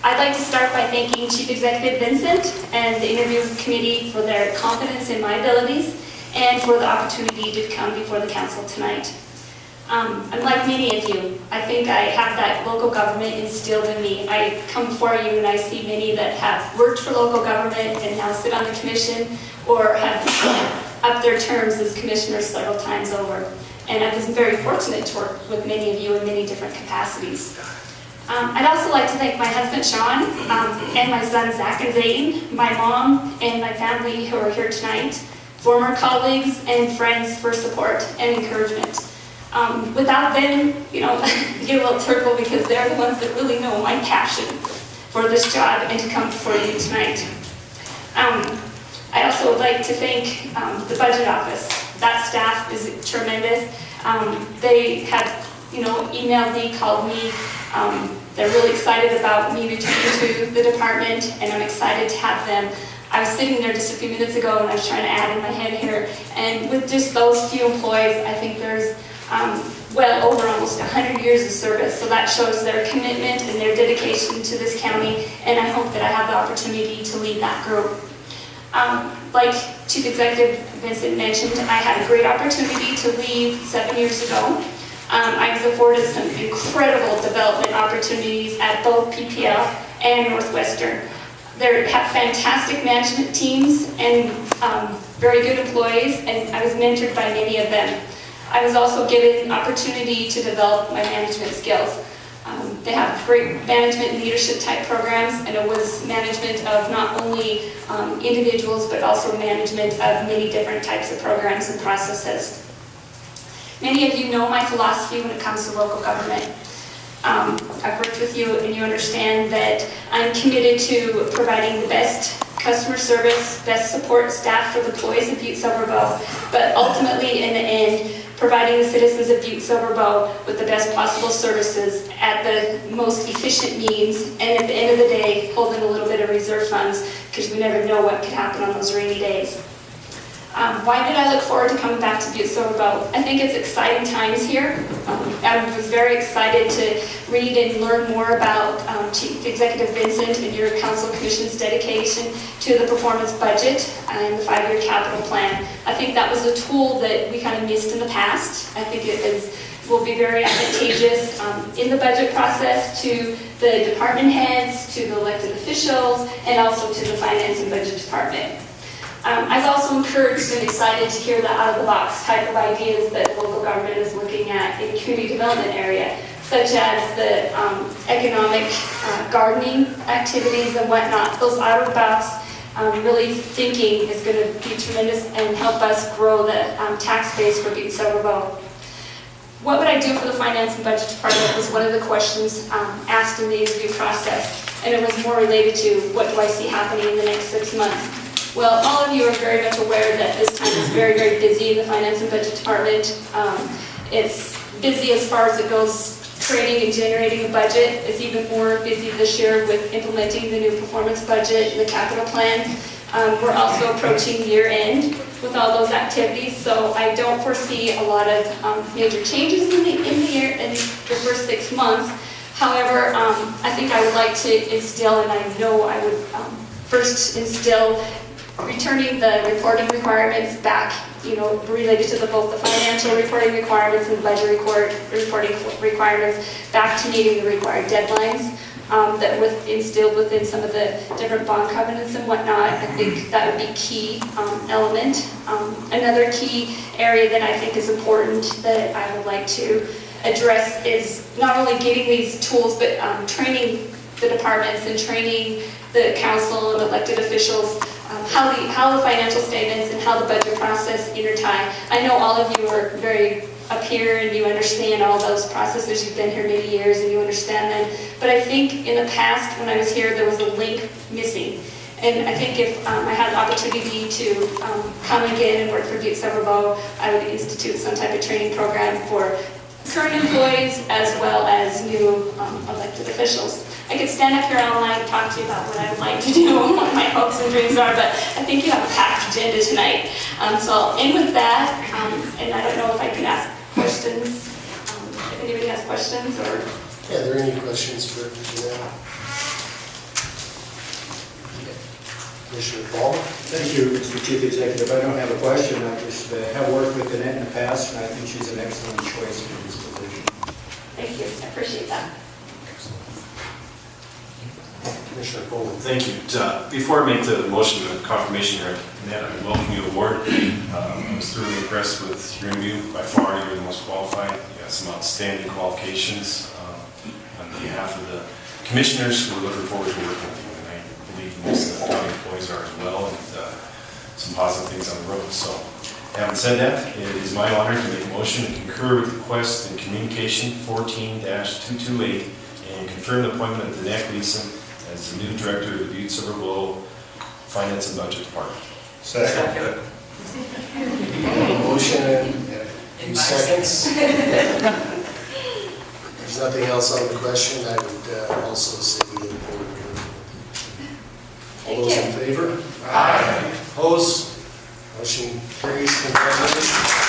I'd like to start by thanking Chief Executive Vincent and the interview committee for their confidence in my abilities and for the opportunity to come before the council tonight. Unlike many of you, I think I have that local government instilled in me. I come before you and I see many that have worked for local government and now sit on the commission or have upped their terms as commissioners several times over. And I was very fortunate to work with many of you in many different capacities. I'd also like to thank my husband, Sean, and my sons, Zach and Zayden, my mom, and my family who are here tonight, former colleagues and friends for support and encouragement. Without them, you know, I get a little tearful because they're the ones that really know my passion for this job and to come before you tonight. I also would like to thank the budget office. That staff is tremendous. They have, you know, emailed me, called me. They're really excited about me returning to the department, and I'm excited to have them. I was sitting there just a few minutes ago and I was trying to add in my head here, and with just those few employees, I think there's well over almost 100 years of service, so that shows their commitment and their dedication to this county, and I hope that I have the opportunity to lead that group. Like Chief Executive Vincent mentioned, I had a great opportunity to leave 7 years ago. I was afforded some incredible development opportunities at both PPL and Northwestern. They have fantastic management teams and very good employees, and I was mentored by many of them. I was also given an opportunity to develop my management skills. They have great management and leadership type programs, and it was management of not only individuals, but also management of many different types of programs and processes. Many of you know my philosophy when it comes to local government. I've worked with you and you understand that I'm committed to providing the best customer service, best support staff for the employees of Butte-Silver, but ultimately in the end, providing the citizens of Butte-Silver with the best possible services at the most efficient means, and at the end of the day, holding a little bit of reserve funds because we never know what could happen on those rainy days. Why did I look forward to coming back to Butte-Silver? I think it's exciting times here. I was very excited to read and learn more about Chief Executive Vincent and your Council Commission's dedication to the performance budget and the 5-year capital plan. I think that was a tool that we kind of missed in the past. I think will be very advantageous in the budget process to the department heads, to the elected officials, and also to the finance and budget department. I was also encouraged and excited to hear the out-of-the-box type of ideas that local government is looking at in the community development area, such as the economic gardening activities and whatnot. Those out-of-the-box really thinking is going to be tremendous and help us grow the tax base for Butte-Silver. What would I do for the finance and budget department was one of the questions asked in the interview process, and it was more related to what do I see happening in the next 6 months. Well, all of you are very much aware that this time is very, very busy in the Finance and Budget Department. It's busy as far as it goes creating and generating a budget. It's even more busy this year with implementing the new performance budget and the capital plan. We're also approaching year end with all those activities, so I don't foresee a lot of major changes in the first 6 months. However, I think I would like to instill, and I know I would first instill returning the reporting requirements back, you know, related to both the financial reporting requirements and the budget reporting requirements back to meeting the required deadlines that were instilled within some of the different bond covenants and whatnot. I think that would be key element. Another key area that I think is important that I would like to address is not only getting these tools, but training the departments and training the council and elected officials how the financial statements and how the budget process intertie. I know all of you are very up here and you understand all those processes. You've been here many years and you understand them. But I think in the past when I was here there was a link missing. And I think if I had the opportunity to come again and work for Butte-Silver, I would institute some type of training program for current employees as well as new elected officials. I could stand up here all night and talk to you about what I would like to do and what my hopes and dreams are, but I think you have a packed agenda tonight. So I'll end with that, and I don't know if I can ask questions. If anybody has questions or... Yeah, are there any questions for Danette? Commissioner Paul? Thank you, Mr. Chief Executive. I don't have a question. I just have worked with Danette in the past, and I think she's an excellent choice for this position. Thank you, I appreciate that. Commissioner Coleman? Thank you. Before I make the motion of confirmation here, Danette, I welcome you aboard. I was thoroughly impressed with your interview. By far, you're the most qualified. You got some outstanding qualifications. On behalf of the commissioners, we're looking forward to working with you, and I believe most of the county employees are as well, and some positive things on the road. So, having said that, it is my honor to make a motion to concur with request in communication 14-228 and confirm the appointment of Danette Gleason as the new director of the Butte-Silver Finance and Budget Department. Second. Motion and a few seconds. There's nothing else on the question. I would also say we look forward to working with you. All those in favor? Aye. Opposed? Motion carries. Congratulations.